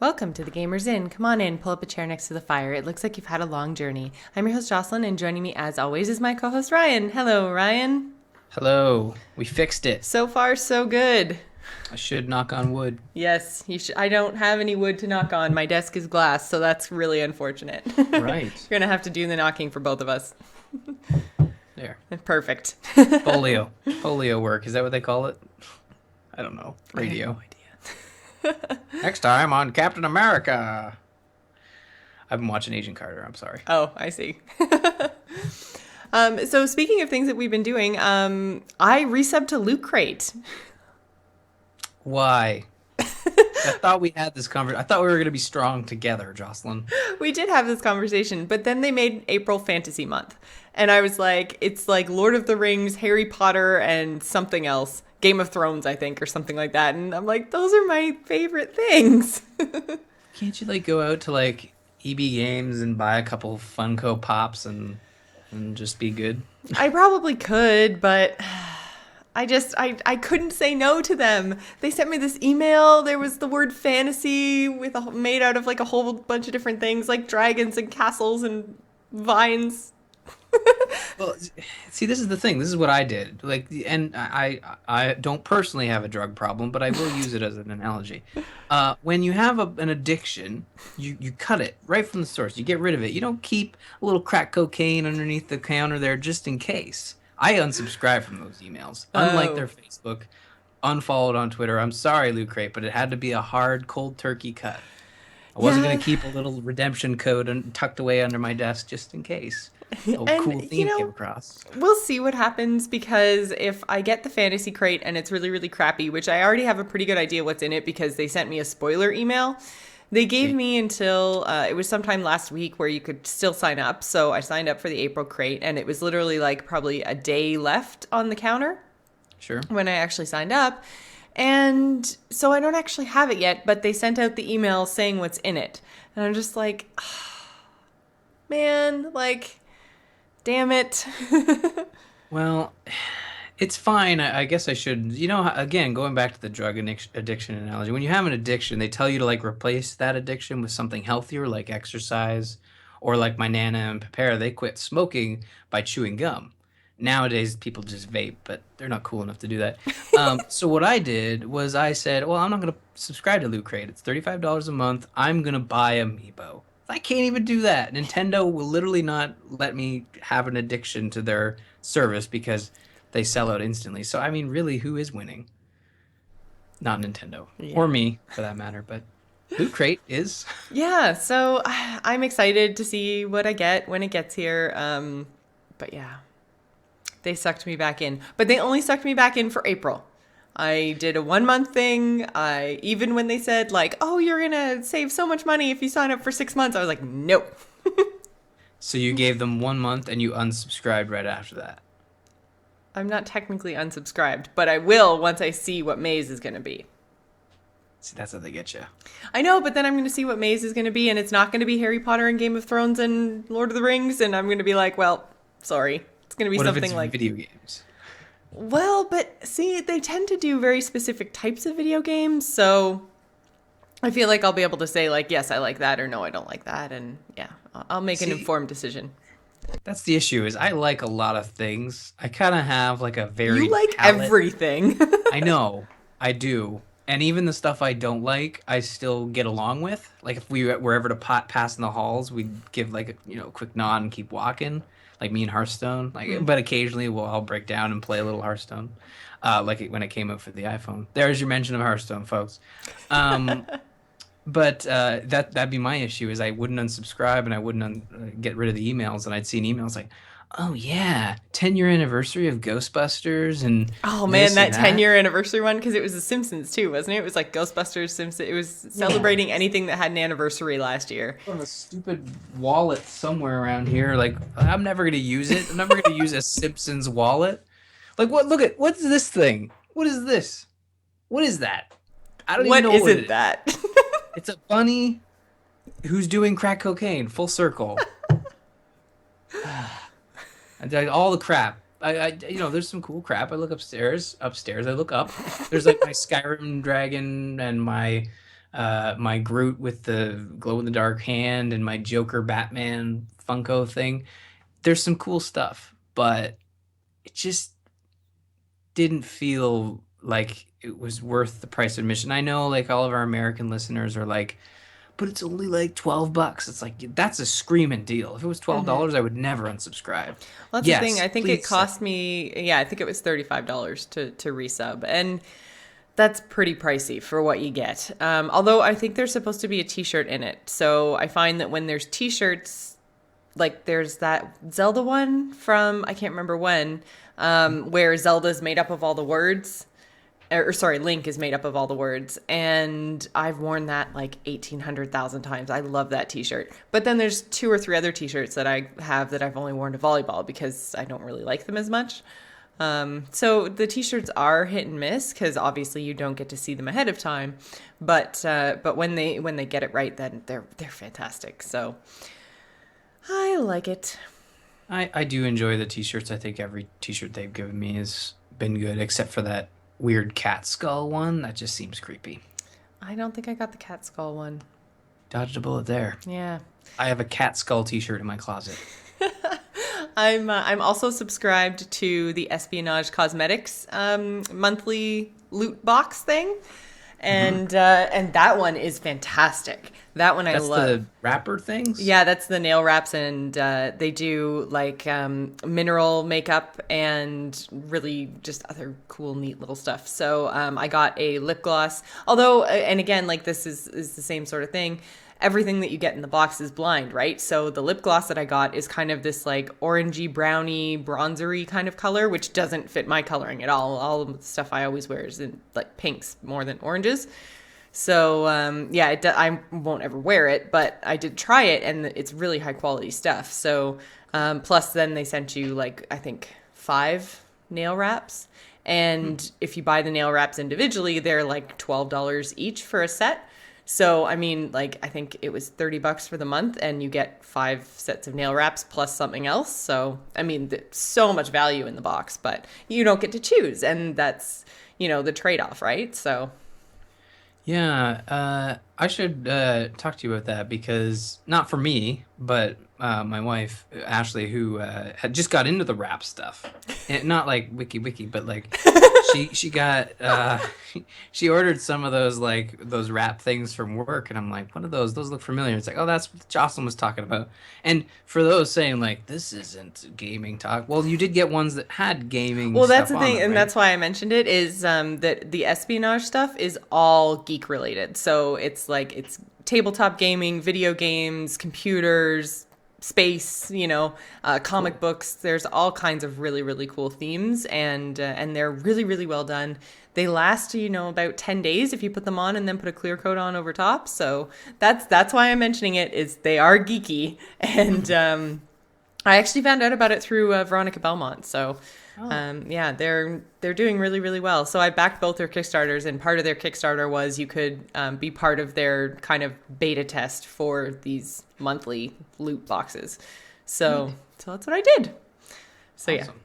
Welcome to the Gamers Inn. Come on in, pull up a chair next to the fire. It looks like you've had a long journey. I'm your host, Jocelyn, and joining me as always is my co host, Ryan. Hello, Ryan. Hello, we fixed it. So far, so good. I should knock on wood. Yes, I don't have any wood to knock on. My desk is glass, so that's really unfortunate. You're Right. going to have to do the knocking for both of us. There. Perfect. Polio. Polio work. Is that what they call it? I don't know. Radio. I have no idea. Next time on Captain America. I've been watching Agent Carter. I'm sorry. Oh, I see. So speaking of things that we've been doing, I resubbed to Loot Crate. Why? I thought we had this conversation. I thought we were going to be strong together, Jocelyn. We did have this conversation, but then they made April Fantasy Month. And I was like, it's like Lord of the Rings, Harry Potter, and something else. Game of Thrones, I think, or something like that. And I'm like, those are my favorite things. Can't you go out to EB Games and buy a couple Funko Pops and just be good? I probably could, but I couldn't say no to them. They sent me this email. There was the word fantasy made out of a whole bunch of different things, like dragons and castles and vines. Well, see, this is the thing. This is what I did. And I don't personally have a drug problem, but I will use it as an analogy. When you have an addiction, you cut it right from the source. You get rid of it. You don't keep a little crack cocaine underneath the counter there just in case. I unsubscribed from those emails. Unlike their Facebook, unfollowed on Twitter. I'm sorry, Loot Crate, but it had to be a hard, cold turkey cut. I wasn't going to keep a little redemption code tucked away under my desk just in case. Oh, And, cool theme came across. we'll see what happens because if I get the fantasy crate and it's really, really crappy, which I already have a pretty good idea what's in it because they sent me a spoiler email. They gave me until it was sometime last week where you could still sign up. So I signed up for the April crate and it was literally probably a day left on the counter Sure. when I actually signed up. And so I don't actually have it yet, but they sent out the email saying what's in it. And I'm just like, man, damn it. Well, it's fine. I guess I should. Again, going back to the drug addiction analogy, when you have an addiction, they tell you to replace that addiction with something healthier, like exercise, or like my Nana and Pepera, they quit smoking by chewing gum. Nowadays, people just vape, but they're not cool enough to do that. So what I did was I said, well, I'm not going to subscribe to Loot Crate. It's $35 a month. I'm going to buy Amiibo. I can't even do that. Nintendo will literally not let me have an addiction to their service because they sell out instantly. So, I mean, really, who is winning? Not Nintendo. Yeah. Or me, for that matter. But Loot Crate is. Yeah, so I'm excited to see what I get when it gets here. But yeah, they sucked me back in. But they only sucked me back in for April. I did a 1 month thing. Even when they said oh, you're gonna save so much money if you sign up for 6 months, I was like, nope. So you gave them 1 month and you unsubscribed right after that. I'm not technically unsubscribed, but I will once I see what Maze is gonna be. See, that's how they get you. I know, but then I'm gonna see what Maze is gonna be, and it's not gonna be Harry Potter and Game of Thrones and Lord of the Rings, and I'm gonna be like, well, sorry, it's gonna be What if something it's video games? Well, but see, they tend to do very specific types of video games, so I feel like I'll be able to say yes, I like that, or no, I don't like that, and yeah, I'll make an See, informed decision. that's the issue is I like a lot of things. I kind of have a You varied like palette. everything. I know, I do. And even the stuff I don't like, I still get along with. If we were ever to pass in the halls, we'd give a quick nod and keep walking. Like me and Hearthstone. But occasionally I'll break down and play a little Hearthstone. When it came out for the iPhone. There's your mention of Hearthstone, folks. But that'd be my issue is I wouldn't unsubscribe and I wouldn't get rid of the emails. And I'd see an email, it's like, oh yeah, 10-year anniversary of Ghostbusters and Oh man, this that and 10-year anniversary one, because it was The Simpsons too, wasn't it? It was like Ghostbusters, Simpsons. It was celebrating anything that had an anniversary last year. On a stupid wallet somewhere around here. I'm never gonna use it. I'm never gonna use a Simpsons wallet. What? Look at what's this thing? What is this? What is that? I don't even know what it is. That? It's a bunny who's doing crack cocaine. Full circle. And all the crap. There's some cool crap. I look upstairs. Upstairs, I look up. There's my Skyrim dragon and my my Groot with the glow in the dark hand, and my Joker Batman Funko thing. There's some cool stuff, but it just didn't feel like it was worth the price of admission. I know like all of our American listeners are like, but it's only like $12. It's like that's a screaming deal. If it was Hmm. $12, I would never unsubscribe. Well, that's the thing. Yes, I think it please send. cost me, yeah, I think it was $35 to resub. And that's pretty pricey for what you get. Although I think there's supposed to be a t-shirt in it. So I find that when there's t-shirts, like there's that Zelda one from, I can't remember when, where Zelda's made up of all the words. Or sorry, Link is made up of all the words, and I've worn that like 1,800,000 times. I love that T-shirt. But then there's two or three other T-shirts that I have that I've only worn to volleyball because I don't really like them as much. So the T-shirts are hit and miss because obviously you don't get to see them ahead of time, but when they get it right, then they're fantastic. So I like it. I do enjoy the t-shirts. I think every t-shirt they've given me has been good, except for that weird cat skull one. That just seems creepy. I don't think I got the cat skull one. Dodged a bullet there. Yeah. I have a cat skull t-shirt in my closet. I'm also subscribed to the Espionage Cosmetics monthly loot box thing, Hmm. and that one is fantastic. That one I That's love. the wrapper things? Yeah, that's the nail wraps, and they do like mineral makeup and really just other cool, neat little stuff. So I got a lip gloss. Although, and again, like this is the same sort of thing. Everything that you get in the box is blind, right? So the lip gloss that I got is kind of this like orangey, browny, bronzery kind of color, which doesn't fit my coloring at all. All of the stuff I always wear is in like pinks more than oranges. So yeah, I won't ever wear it, but I did try it, and it's really high quality stuff. So plus, then they sent you like I think 5 nail wraps, Hmm. and if you buy the nail wraps individually, they're like $12 each for a set. So I mean, like I think it was $30 for the month, and you get 5 sets of nail wraps plus something else. So I mean, so much value in the box, but you don't get to choose, and that's the trade off, right? So. Yeah, I should talk to you about that because not for me, but my wife Ashley, who had just got into the rap stuff, and not like wiki, but like she got she ordered some of those like those rap things from work, and I'm like, what are those? Those look familiar. It's like, oh, that's what Jocelyn was talking about. And for those saying like this isn't gaming talk, well, you did get ones that had gaming Well, that's stuff the on thing, them, and right? that's why I mentioned it. Is that the espionage stuff is all geek related. So it's tabletop gaming, video games, computers, space. Comic Cool. books. There's all kinds of really really cool themes, and they're really really well done. They last about 10 days if you put them on and then put a clear coat on over top. So that's why I'm mentioning it. Is they are geeky, and I actually found out about it through Veronica Belmont. So, Oh. yeah, they're doing really really well. So I backed both their Kickstarters, and part of their Kickstarter was you could be part of their kind of beta test for these monthly loot boxes. So Neat. so that's what I did. So yeah. Awesome.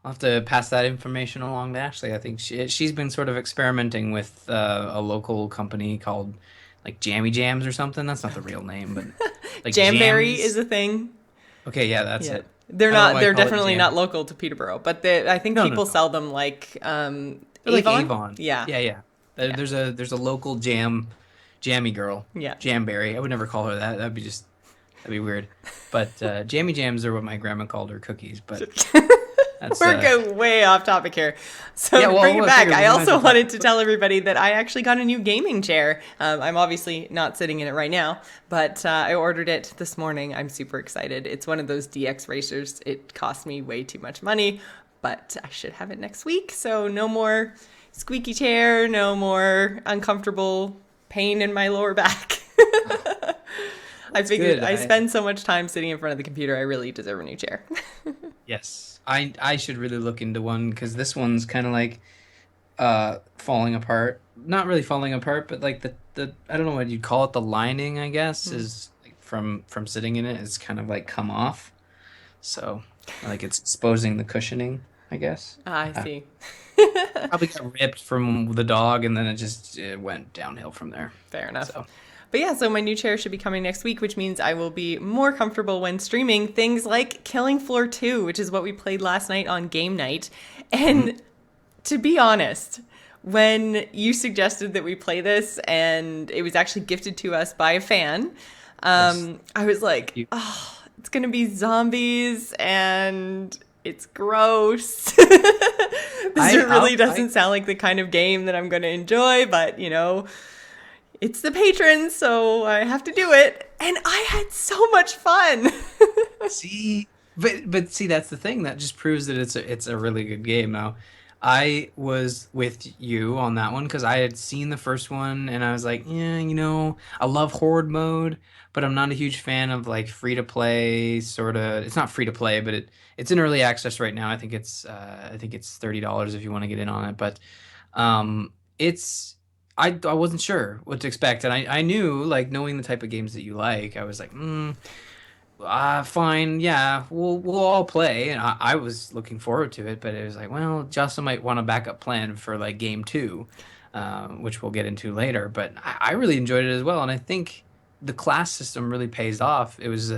I'll have to pass that information along to Ashley. I think she's been sort of experimenting with a local company called like Jammy Jams or something. That's not the real name, but like Jamberry is jammies. a thing. Okay, yeah, that's Yeah. it. They're I don't know not why I they're call it definitely not jam. local to Peterborough, but I think No, no, people no. sell them like They're like Avon. Avon. Yeah. Yeah, yeah. Yeah. There's a local jammy girl, Yeah. Jamberry. I would never call her that. That'd be weird. But Jammy Jams are what my grandma called her cookies. But that's We're going way off topic here. So yeah. to bring it Well, I back, figured I we might as also well talk. wanted to tell everybody that I actually got a new gaming chair. I'm obviously not sitting in it right now, but I ordered it this morning. I'm super excited. It's one of those DX racers. It cost me way too much money, but I should have it next week. So no more squeaky chair, no more uncomfortable pain in my lower back. I That's figured good. I spend so much time sitting in front of the computer, I really deserve a new chair. Yes, I should really look into one because this one's kind of like falling apart. Not really falling apart, but like the I don't know what you'd call it. The lining, I guess, is like from sitting in it is kind of like come off. So like it's exposing the cushioning, I guess. I Uh, see. Probably got ripped from the dog, and then it went downhill from there. Fair enough. So, But yeah, so my new chair should be coming next week, which means I will be more comfortable when streaming things like Killing Floor 2, which is what we played last night on game night. mhm. And to be honest, when you suggested that we play this and it was actually gifted to us by a fan, Yes. I was like, You- oh, it's going to be zombies and it's gross. This really I doesn't sound like the kind of game that I'm going to enjoy, but it's the patrons, so I have to do it. And I had so much fun. see, but see, that's the thing that just proves that it's a really good game. Now, I was with you on that one because I had seen the first one and I was like, yeah, I love horde mode, but I'm not a huge fan of like free to play sort of. It's not free to play, but it's in early access right now. I think it's $30 if you want to get in on it, but it's I wasn't sure what to expect, and I knew, like, knowing the type of games that you like, I was like, fine, yeah, we'll all play, and I was looking forward to it, but it was like, well, Jocelyn might want a backup plan for like game two, which we'll get into later. But I really enjoyed it as well, and I think the class system really pays off. It was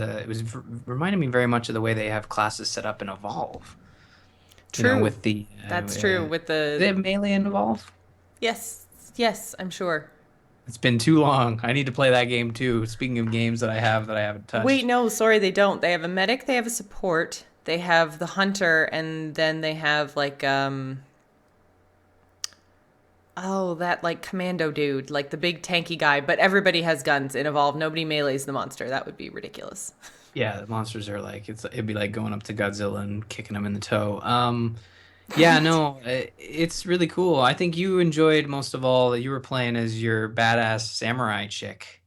reminding me very much of the way they have classes set up in Evolve. True. With the That's true. With they the. have melee in Evolve. Yes. Yes, I'm sure. It's been too long. I need to play that game too. Speaking of games that I haven't Wait, touched. no, sorry, they don't. They have a medic, they have a support, they have the hunter, and then they have like oh, that like commando dude, like the big tanky guy, but everybody has guns in Evolve. Nobody melees the monster. That would be ridiculous. Yeah, the monsters are like it'd be like going up to Godzilla and kicking him in the toe. Yeah, no, it's really cool. I think you enjoyed most of all that you were playing as your badass samurai chick,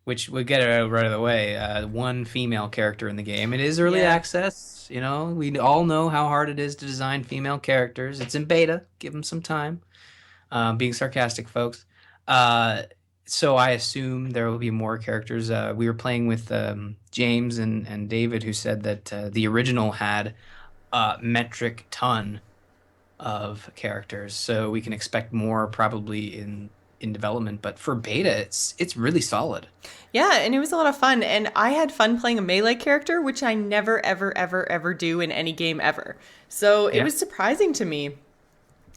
which would get it out right of the way. One female character in the game. It is early Yeah. access. We all know how hard it is to design female characters. It's in beta. Give them some time. Being sarcastic, folks. Uh, so I assume there will be more characters. We were playing with James and David, who said that the original had a metric ton of characters, so we can expect more probably in development. But for beta, it's really solid. Yeah, and it was a lot of fun. And I had fun playing a melee character, which I never, ever, ever, ever do in any game ever. So it Yeah. was surprising to me.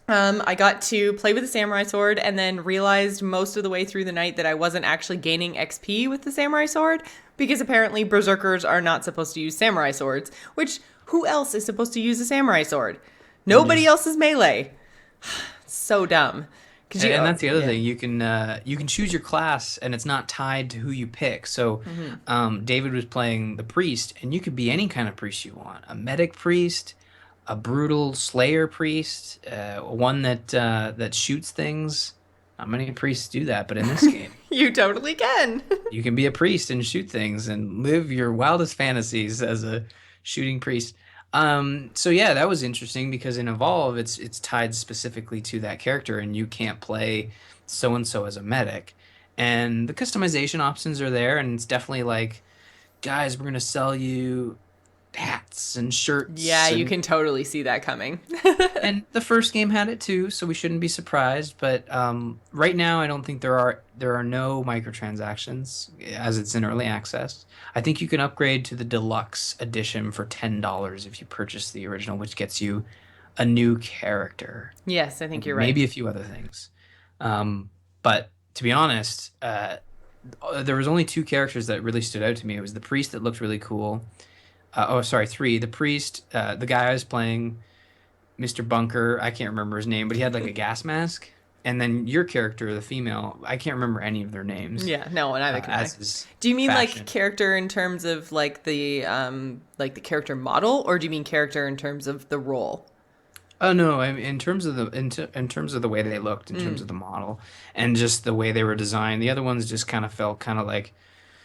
I got to play with the samurai sword and then realized most of the way through the night that I wasn't actually gaining XP with the samurai sword because apparently berserkers are not supposed to use samurai swords, which who else is supposed to use a samurai sword? Nobody Ninjas. else is melee. So dumb. Cause And that's the other yeah. thing. You can choose your class, and it's not tied to who you pick. So, David was playing the priest, and you could be any kind of priest you want: a medic priest, a brutal slayer priest, one that shoots things. Not many priests do that, but in this game, You totally can. you can be a priest and shoot things and live your wildest fantasies as a shooting priest. So yeah, that was interesting because in Evolve, it's tied specifically to that character, and you can't play so and so as a medic. And the customization options are there, and it's definitely like, guys, we're gonna sell you hats and Yeah, shirts you can totally see that coming. and the first game had it too, so we shouldn't be surprised. But right now, I don't think there are no microtransactions as it's in early access. I think you can upgrade to the deluxe edition for $10 if you purchase the original, which gets you a new character Yes, I think and you're right. maybe a few other things. But to be honest, there was only two characters that really stood out to me. It was the priest that looked really cool. Oh, sorry, three. The priest, the guy I was playing, Mr. Bunker. I can't remember his name, but he had like a gas mask. And then your character, the female, I can't remember any of their names. Yeah, no, neither can I. As is Do you mean like fashion. character in terms of like the character model, or do you mean character in terms of the role? Oh no, I mean, in terms of the way they looked, in terms of the model, and just the way they were designed. The other ones just kind of felt kind of like,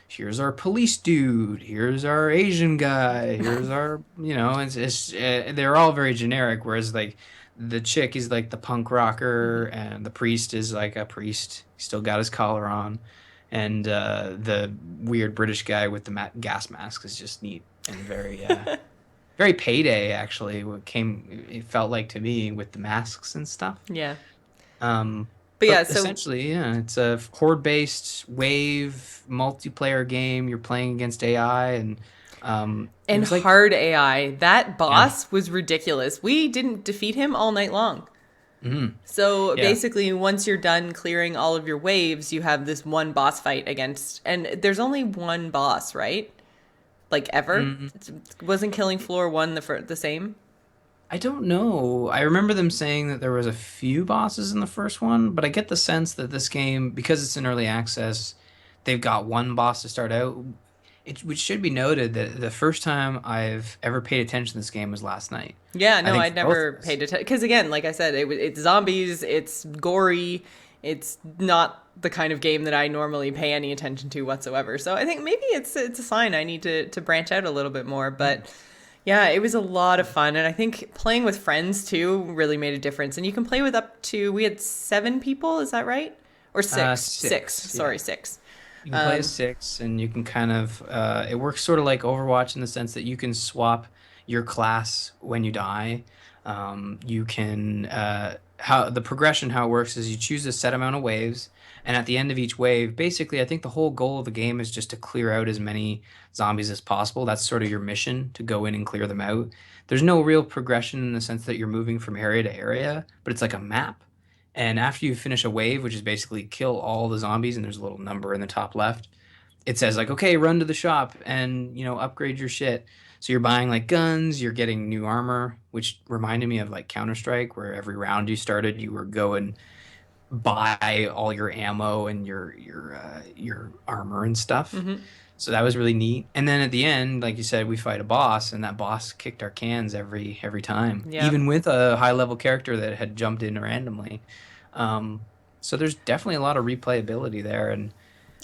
here's our police dude, here's our Asian guy, here's our, they're all very generic. Whereas like the chick is like the punk rocker, and the priest is like a priest. He still got his collar on, and the weird British guy with the gas mask is just neat and very Very Payday actually. It felt like to me with the masks and stuff. Yeah. But yeah, But so essentially, yeah, it's a horde-based wave multiplayer game. You're playing against AI, and it and was like, hard AI, that yeah, boss was ridiculous. We didn't defeat him all night long. mhm, So yeah, basically, once you're done clearing all of your waves, you have this one boss fight against, and there's only one boss, right? Like ever? mm, Wasn't Killing Floor 1 the same? I don't know. I remember them saying that there was a few bosses in the first one, but I get the sense that this game, because it's in early access, they've got one boss to start out. Which should be noted that the first time I've ever paid attention to this game was last night. Yeah, I no, think I'd for both of never us. paid attention because again, like I said, it's zombies, it's gory, it's not the kind of game that I normally pay any attention to whatsoever. So I think maybe it's a sign I need to branch out a little bit more. But yeah, it was a lot of fun, and I think playing with friends too really made a difference. And you can play with up to we had 7 people, is that right? Or six? Six. Six, yeah. Sorry, six. You can play as six, and you can kind of it works sort of like Overwatch in the sense that you can swap your class when you die. You can how the progression how it works is you choose a set amount of waves, and at the end of each wave, basically, I think the whole goal of the game is just to clear out as many zombies as possible. That's sort of your mission to go in and clear them out. There's no real progression in the sense that you're moving from area to area, but it's like a map. And after you finish a wave, which is basically kill all the zombies, and there's a little number in the top left, it says like, okay, run to the shop and upgrade your shit. So you're buying like guns, you're getting new armor, which reminded me of like Counter-Strike, where every round you started, you were going buy all your ammo and your armor and stuff. Mm-hmm. So that was really neat. And then at the end, like you said, we fight a boss, and that boss kicked our cans every time, Yeah. even with a high level character that had jumped in randomly. Um, so there's definitely a lot of replayability there, and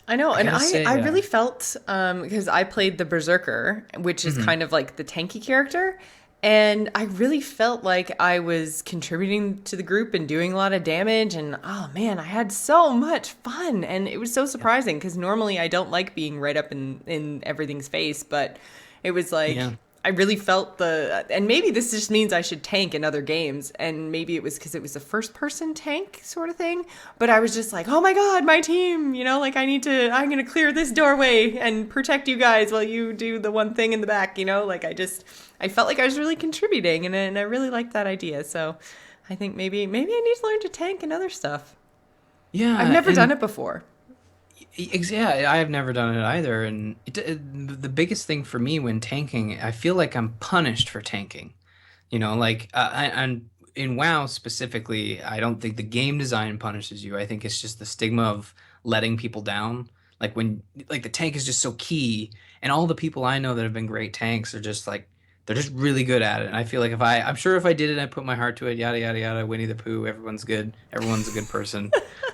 I know, I and gotta I say, really felt because I played the Berserker, which is mhm, kind of like the tanky character, and I really felt like I was contributing to the group and doing a lot of damage, and oh man, I had so much fun, and it was so yeah, surprising because normally I don't like being right up in everything's face, but it was yeah, like I really felt and maybe this just means I should tank in other games, and maybe it was because it was a first person tank sort of thing, but I was just like, oh my god, my team, like I'm gonna clear this doorway and protect you guys while you do the one thing in the back, like I felt like I was really contributing, and I really liked that idea, so I think maybe I need to learn to tank and other stuff. I've yeah, never done and it before. yeah, I have never done it either. And the biggest thing for me when tanking, I feel like I'm punished for tanking. Like and in WoW specifically, I don't think the game design punishes you. I think it's just the stigma of letting people down. Like when like the tank is just so key, and all the people I know that have been great tanks are just like they're just really good at it. And I feel like I'm sure if I did it, I put my heart to it, yada yada yada, Winnie the Pooh, everyone's good, everyone's a good person.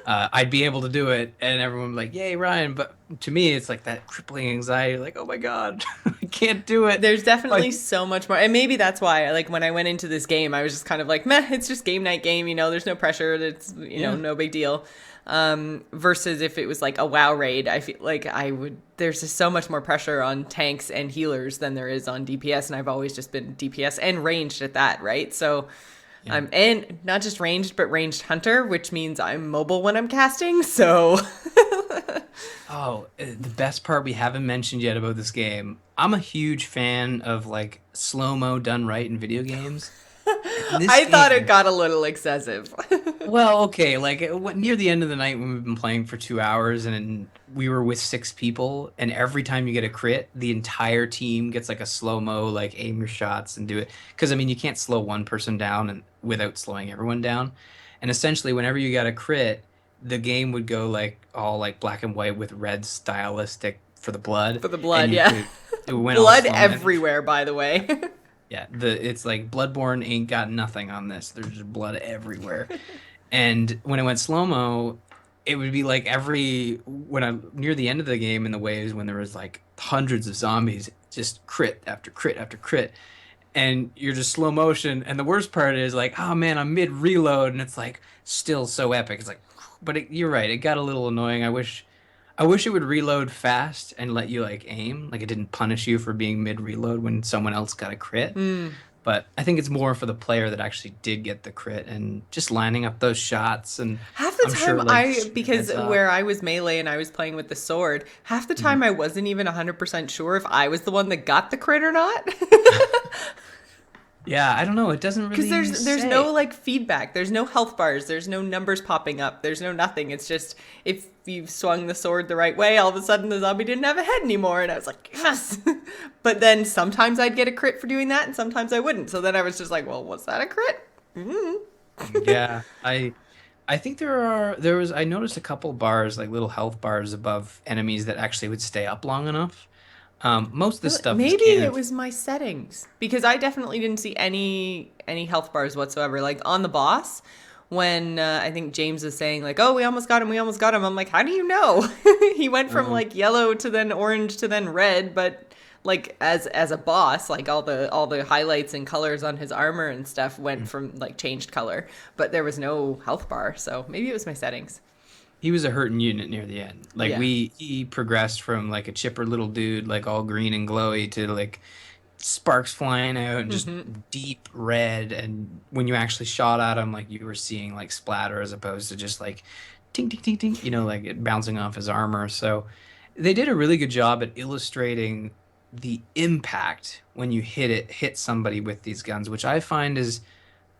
I'd be able to do it, and everyone would be like, "Yay, Ryan!" But to me, it's like that crippling anxiety, like, "Oh my God, I can't do it." There's Like, definitely so much more, and maybe that's why like when I went into this game I was just kind of like, meh, it's just game night game, there's no pressure, it's yeah, no big deal. Versus if it was like a WoW raid, I feel like there's just so much more pressure on tanks and healers than there is on DPS, and I've always just been DPS and ranged at that, right? So yeah. and not just ranged but ranged hunter, which means I'm mobile when I'm casting, so Oh, the best part we haven't mentioned yet about this game. I'm a huge fan of like slow-mo done right in video games. And this I thought it game, got a little excessive. well, okay, like near the end of the night when we've been playing for 2 hours and we were with six people, and every time you get a crit, the entire team gets like a slow-mo, like aim your shots and do it. Because I mean, you can't slow one person down and without slowing everyone down. And essentially, whenever you got a crit, the game would go like all like black and white with red stylistic for the blood, For the and blood, yeah. it went all Blood slow mo. everywhere, by the way. Yeah, it's like Bloodborne ain't got nothing on this. There's just blood everywhere. And when it went slow mo, it would be like when I'm near the end of the game in the waves when there was like hundreds of zombies, just crit after crit after crit, and you're just slow motion. And the worst part is like, oh man, I'm mid reload, and it's like still so epic. It's like, but you're right, it got a little annoying. I wish it would reload fast and let you like aim, like it didn't punish you for being mid reload when someone else got a crit. Hmm. But I think it's more for the player that actually did get the crit and just lining up those shots. And Half the I'm time sure like shooting because heads off. where I was melee and I was playing with the sword, half the Mhm. time I wasn't even 100% sure if I was the one that got the crit or not. Yeah, I don't know. It doesn't Because really there's no say. like feedback. There's no health bars. There's no numbers popping up. There's no nothing. It's just if you've swung the sword the right way, all of a sudden the zombie didn't have a head anymore, and I was like, yes. But then sometimes I'd get a crit for doing that, and sometimes I wouldn't. So then I was just like, well, was that a crit? Mm. Yeah, I think I noticed a couple bars, like little health bars above enemies that actually would stay up long enough. Most of this stuff is Maybe canon. it was my settings because I definitely didn't see any health bars whatsoever. Like on the boss, when I think James was saying like, "Oh, we almost got him, we almost got him." I'm like, "How do you know?" He went from Um, like yellow to then orange to then red, but like as a boss, like all the highlights and colors on his armor and stuff went from like changed color, but there was no health bar. So maybe it was my settings. he was a hurting unit near the end. Like Yeah. he progressed from like a chipper little dude, like all green and glowy, to like sparks flying out and just Hmm. deep red. And when you actually shot at him, like you were seeing like splatter as opposed to just like ting ting ting ting, like it bouncing off his armor. So they did a really good job at illustrating the impact when you hit somebody with these guns, which I find is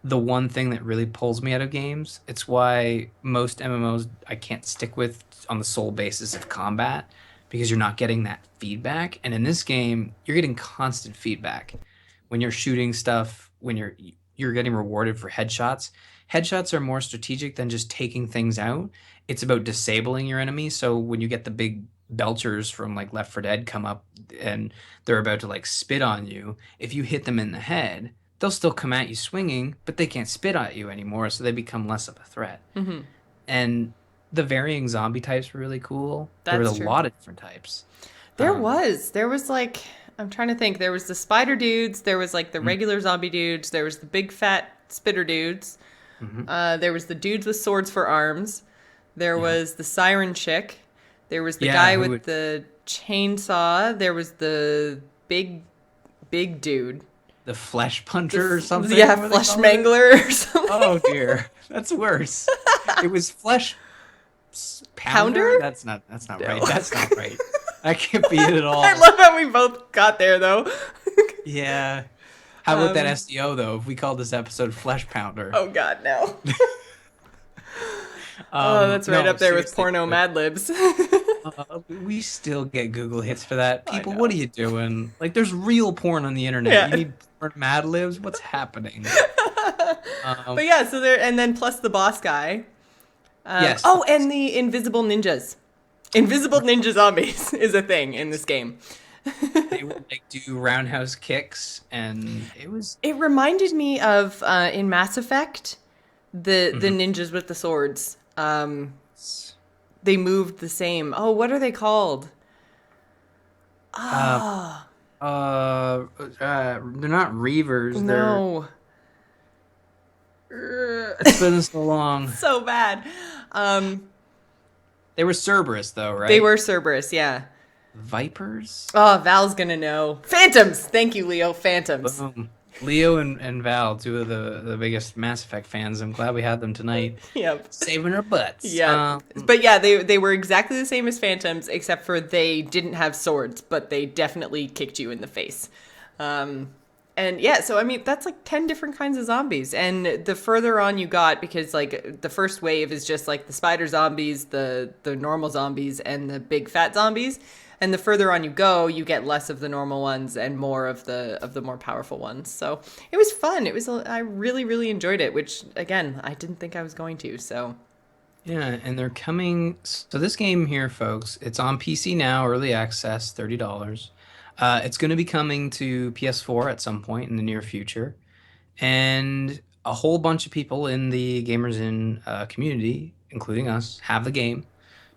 the one thing that really pulls me out of games. It's why most MMOs I can't stick with on the sole basis of combat because you're not getting that feedback. And in this game, you're getting constant feedback. When you're shooting stuff, when you're getting rewarded for headshots. Headshots are more strategic than just taking things out. It's about disabling your enemy. So when you get the big belchers from like Left 4 Dead come up and they're about to like spit on you, if you hit them in the head, they'll still come at you swinging, but they can't spit at you anymore, so they become less of a threat. Hmm. And the varying zombie types were really cool. There was That's a true. lot of different types. There Um, was. There was like I'm trying to think. There was the spider dudes, there was like the mm, regular zombie dudes, there was the big fat spitter dudes. mhm, There was the dudes with swords for arms. There yeah, was the siren chick. There was the yeah. guy Who with would? the chainsaw. There was the big dude. The flesh puncher or Yeah, something? What do they flesh call it? mangler or something. Oh dear, that's worse. It was flesh Pounder? pounder. That's not right. No. That's not right. That can't be it at I all. love how we both got there though. Yeah. How about that um, SEO though? If we called this episode Flesh Pounder. oh god, no. Oh, that's right No, up there with seriously, porno though. Mad Libs. We still get Google hits for that. I People, what are know. you doing? Like, there's real porn on the internet. You Yeah. need porn Mad Libs? What's happening? But Um, yeah, so there, and then plus the boss guy. yes, the Oh, boss. and the invisible ninjas. Invisible ninja zombies is a thing in this game. They would like do roundhouse kicks, and it was. It reminded me of in Mass Effect, the Mhm. ninjas with the swords. They moved the same. Oh, what are they called? Uh, Ah, they're not Reavers. They're. no, It's been so long. so bad. Um, They were Cerberus, though, they right? were Cerberus, yeah. Vipers. Oh, Val's gonna know. Phantoms. Thank you, Leo. Phantoms. Boom. Leo and Val, two of the biggest Mass Effect fans. I'm glad we had them tonight. Yep. Saving our butts. Yeah, but yeah, they were exactly the same as phantoms, except for they didn't have swords, but they definitely kicked you in the face. Um, and yeah, so I mean that's like 10 different kinds of zombies, and the further on you got, because like the first wave is just like the spider zombies, the normal zombies, and the big fat zombies. And the further on you go, you get less of the normal ones and more of the more powerful ones. So it was fun. I really really enjoyed it, which again I didn't think I was going to. So Yeah, and they're coming. So this game here, folks, it's on PC now, early access, $30. It's going to be coming to PS4 at some point in the near future, and a whole bunch of people in the Gamers In community, including us, have the game.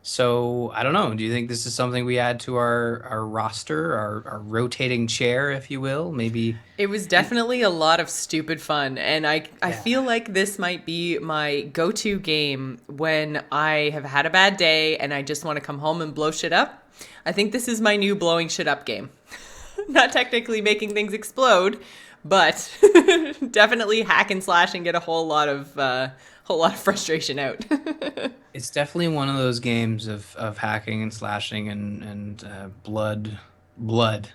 So I don't know. Do you think this is something we add to our roster, our rotating chair, if you will? Maybe. It was And definitely a lot of stupid fun, and I yeah, feel like this might be my go-to game when I have had a bad day and I just want to come home and blow shit up. I think this is my new blowing shit up game. Not technically making things explode, but definitely hack and slash and get a whole lot of frustration out. it's definitely one of those games of hacking and slashing and blood, blood,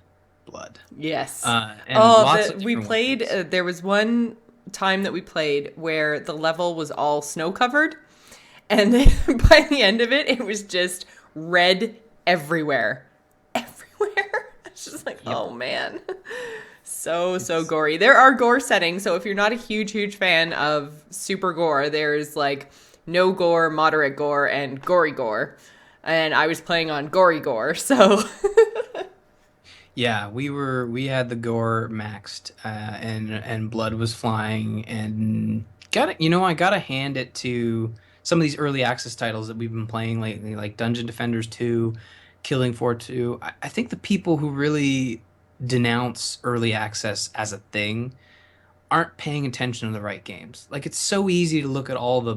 Yes. and Oh, lots of we different played. weapons. There was one time that we played where the level was all snow covered, and then by the end of it, it was just red everywhere, everywhere. It's just like, Yep. oh man, so It's gory. There are gore settings, so if you're not a huge fan of super gore, there's like no gore, moderate gore, and gory gore. And I was playing on gory gore, so Yeah, we had the gore maxed, and blood was flying, and I gotta hand it to some of these early access titles that we've been playing lately, like Dungeon Defenders 2, Killing Floor 2. I think the people who really denounce early access as a thing aren't paying attention to the right games. Like it's so easy to look at all the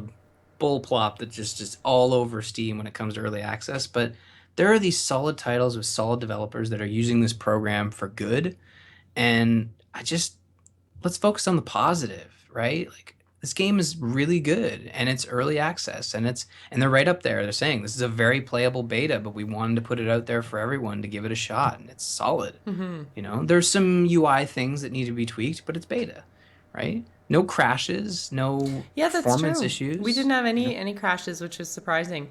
bull plop that just all over Steam when it comes to early access, but there are these solid titles with solid developers that are using this program for good, and I just let's focus on the positive, right? Like this game is really good and it's early access and they're right up there. They're saying this is a very playable beta, but we wanted to put it out there for everyone to give it a shot and it's solid. There's some UI things that need to be tweaked, but it's beta, right? No crashes, no yeah, that's performance true. We issues. didn't have any crashes, which was surprising.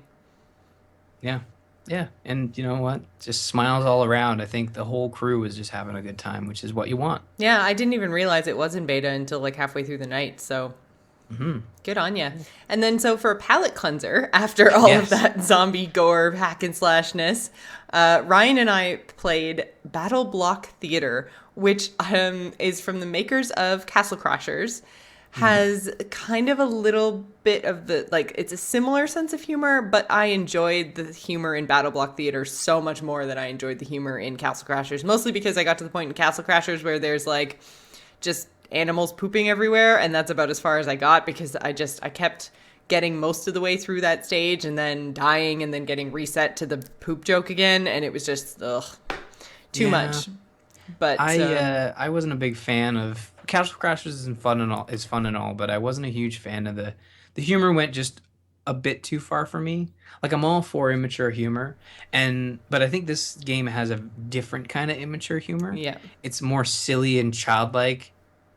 Yeah. Yeah. And you know what? Just smiles all around. I think the whole crew was just having a good time, which is what you want. Yeah, I didn't even realize it was in beta until like halfway through the night. So Hmm. good on you. And then, so for a palate cleanser, after all of Yes. that zombie gore hack and slashness, Ryan and I played Battleblock Theatre, which is from the makers of Castle Crashers. Hmm. Has kind of a little bit of the like it's a similar sense of humor, but I enjoyed the humor in Battleblock Theatre so much more than I enjoyed the humor in Castle Crashers. Mostly because I got to the point in Castle Crashers where there's like just animals pooping everywhere, and that's about as far as I got because I kept getting most of the way through that stage and then dying and then getting reset to the poop joke again, and it was just too Yeah. much. But I wasn't a big fan of Castle Crashers is fun and all, but I wasn't a huge fan of the humor went just a bit too far for me. Like I'm all for immature humor, and but I think this game has a different kind of immature humor. yeah, It's more silly and childlike,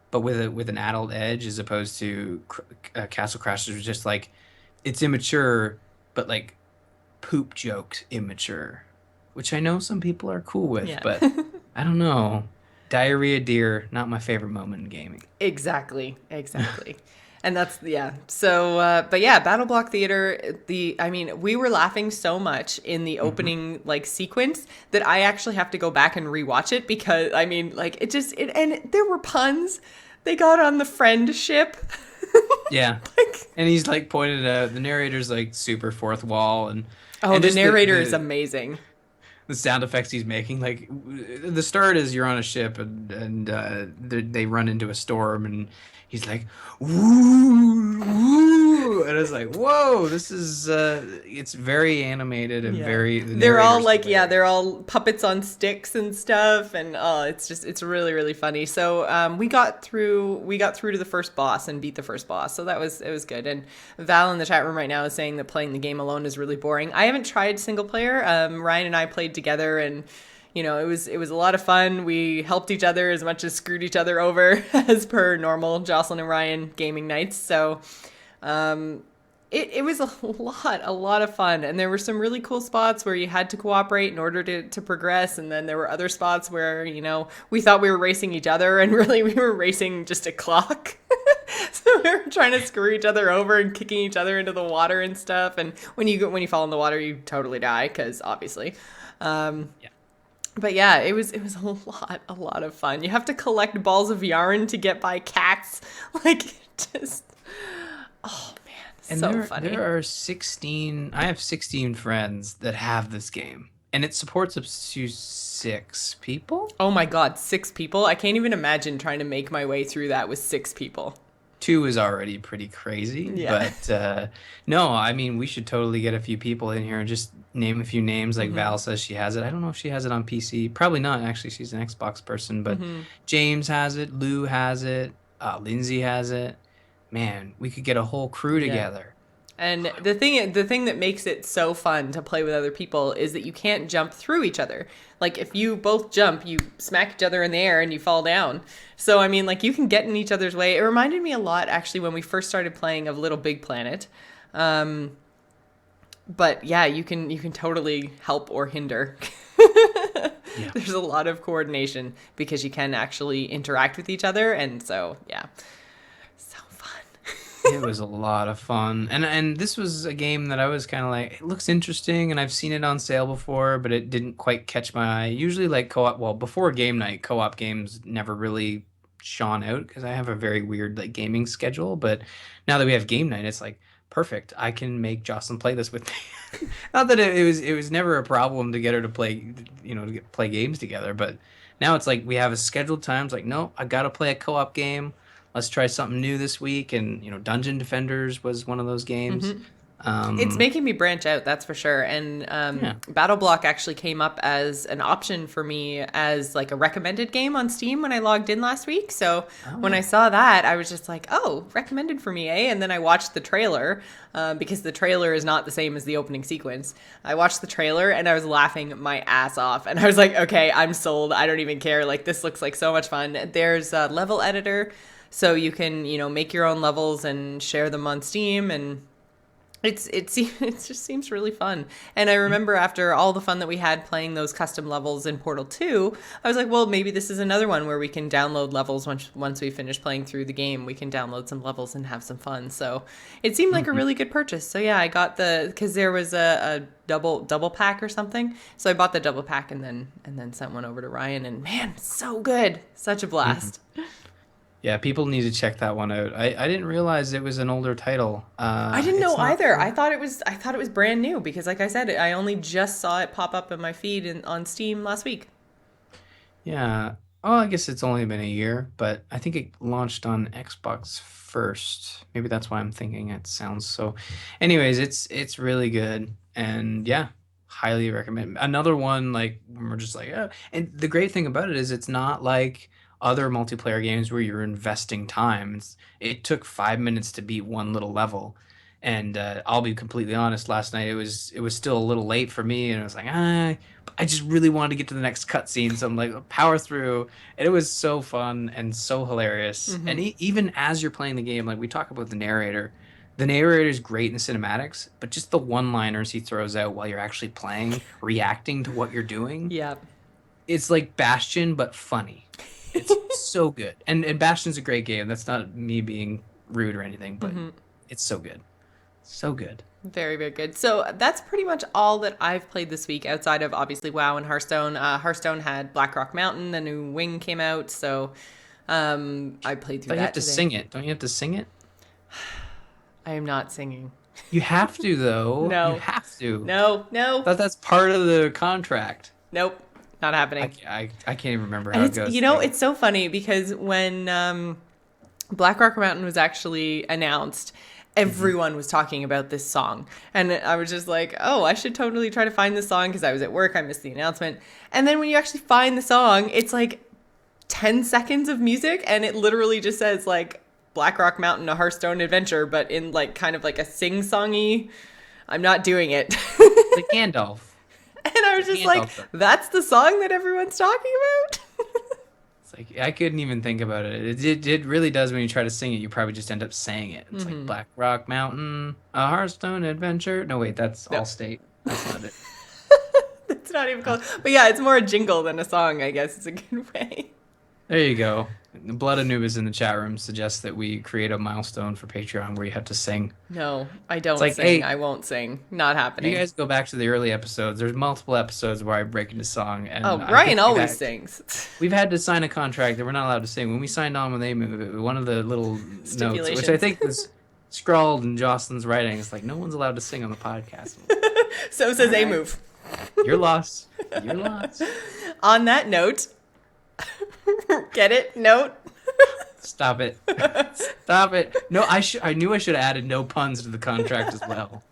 but with an adult edge as opposed to Castle Crashers was just like it's immature, but like poop jokes immature, which I know some people are cool with, yeah. but I don't know. Diarrhea deer, not my favorite moment in gaming. Exactly. And that's yeah. So but yeah, Battle Block Theater, I mean, we were laughing so much in the Hmm. opening like sequence that I actually have to go back and rewatch it because I mean, like it and there were puns. They got on the friend ship. Yeah, Like, and he's like pointed out the narrator's like super fourth wall, oh, and the just narrator is amazing. the sound effects he's making. Like the start is you're on a ship and they run into a storm and he's like woo woo, and it's like whoa, this is it's very animated and Yeah. very the They're all narrator's like, yeah, they're hilarious. all puppets on sticks and stuff. And oh, it's really, really funny. So we got through to the first boss and beat the first boss. So it was good. And Val in the chat room right now is saying that playing the game alone is really boring. I haven't tried single player. Ryan and I played together and it was a lot of fun. We helped each other as much as screwed each other over as per normal Jocelyn and Ryan gaming nights. So it was a lot of fun. And there were some really cool spots where you had to cooperate in order to progress. And then there were other spots where, we thought we were racing each other and really we were racing just a clock. So we were trying to screw each other over and kicking each other into the water and stuff. And when you fall in the water, you totally die because obviously. Um, Yeah. but yeah, it was a lot of fun. You have to collect balls of yarn to get by cats. Like just oh man. And So there funny. are 16, I have 16 friends that have this game. And it supports up to 6 people. Oh my God, 6 people? I can't even imagine trying to make my way through that with 6 people. Two is already pretty crazy, Yeah. but no, I mean, we should totally get a few people in here and just name a few names. Like Val says she has it. I don't know if she has it on PC. Probably not, actually. She's an Xbox person, but James has it, Lou has it, Lindsay has it. Man, we could get a whole crew Yeah. together. And the thing that makes it so fun to play with other people is that you can't jump through each other. Like if you both jump, you smack each other in the air and you fall down. So I mean, like you can get in each other's way. It reminded me a lot actually when we first started playing of Little Big Planet. But yeah, you can totally help or hinder. Yeah. There's a lot of coordination because you can actually interact with each other, and so yeah, so fun. It was a lot of fun. And this was a game that I was kind of like, it looks interesting and I've seen it on sale before, but it didn't quite catch my eye. Usually like co-op, well, before game night, co-op games never really shone out because I have a very weird like gaming schedule, but now that we have game night, it's like perfect. I can make Jocelyn play this with me. Not that it was never a problem to get her to play, play games together, but now it's like we have a scheduled time. It's like, no, I gotta play a co-op game. Let's try something new this week. And Dungeon Defenders was one of those games. It's Um, making me branch out, that's for sure. And yeah. Battleblock actually came up as an option for me as like a recommended game on Steam when I logged in last week. So when I Oh. saw that, I was just like, oh, recommended for me, eh? And then I watched the trailer because the trailer is not the same as the opening sequence. I watched the trailer and I was laughing my ass off. And I was like, okay, I'm sold. I don't even care. Like, this looks like so much fun. There's a level editor. So you can, make your own levels and share them on Steam, and it just seems really fun. And I remember after all the fun that we had playing those custom levels in Portal 2, I was like, well, maybe this is another one where we can download levels once we finish playing through the game. We can download some levels and have some fun. So it seemed like a Mhm. really good purchase. So yeah, I got because there was a double pack or something. So I bought the double pack and then sent one over to Ryan, and man, so good. Such a Mhm. blast. Yeah, people need to check that one out. I didn't realize it was an older title. I didn't know It's not either. for. I thought it was brand new because like I said, I only just saw it pop up in my feed on Steam last week. Yeah. Oh, I guess it's only been a year, but I think it launched on Xbox first. Maybe that's why I'm thinking it sounds so. Anyways, it's really good, and yeah, highly recommend. Another one like when we're just like, and the great thing about it is it's not like other multiplayer games where you're investing time. It took 5 minutes to beat one little level, and I'll be completely honest. Last night it was still a little late for me, and I was like, I just really wanted to get to the next cutscene, so I'm like, power through. And it was so fun and so hilarious. And even as you're playing the game, like we talk about the narrator is great in the cinematics, but just the one-liners he throws out while you're actually playing, reacting to what you're doing, Yeah. it's like Bastion, but funny. It's so good. And Bastion's a great game. That's not me being rude or anything, but it's so good. So good. Very, very good. So that's pretty much all that I've played this week outside of obviously WoW and Hearthstone. Hearthstone had Blackrock Mountain, the new wing came out. So I played through But you have that to today. sing it. Don't you have to sing it? I am not singing. You have to, though. You No, have to. no, no, That's part of the contract. nope, not happening. I can't even remember And how it goes. it's so funny because when Blackrock Mountain was actually announced, Mhm. everyone was talking about this song. And I was just like, oh, I should totally try to find the song because I was at work. I missed the announcement. And then when you actually find the song, it's like 10 seconds of music and it literally just says like Blackrock Mountain, a Hearthstone adventure, but in like kind of like a sing-songy. I'm not doing it. It's like Gandalf. And I was It's like just like, Gandalf. that's the song that everyone's talking about? It's like I couldn't even think about it. It really does when you try to sing it. You probably just end up saying it. It's like Black Rock Mountain, a Hearthstone adventure. No, wait, that's No. Allstate. That's not it. It's not even close. But yeah, it's more a jingle than a song, I guess. It's a good way. There you go. The Blood Anubis in the chat room suggests that we create a milestone for Patreon where you have to sing. No, I don't like, sing. hey, I won't sing. Not If you happening. guys go back to the early episodes, there's multiple episodes where I break into song, and Oh, I Ryan think always sings. we've had to sign a contract that we're not allowed to sing. When we signed on when they moved, one of the little notes, which I Stipulations. think was scrawled in Jocelyn's writing. It's like no one's allowed to sing on the podcast. So All says A right, Move. your loss. Your loss. On that note, get it? Note. Stop it. Stop it. No, I knew I should have added no puns to the contract as well.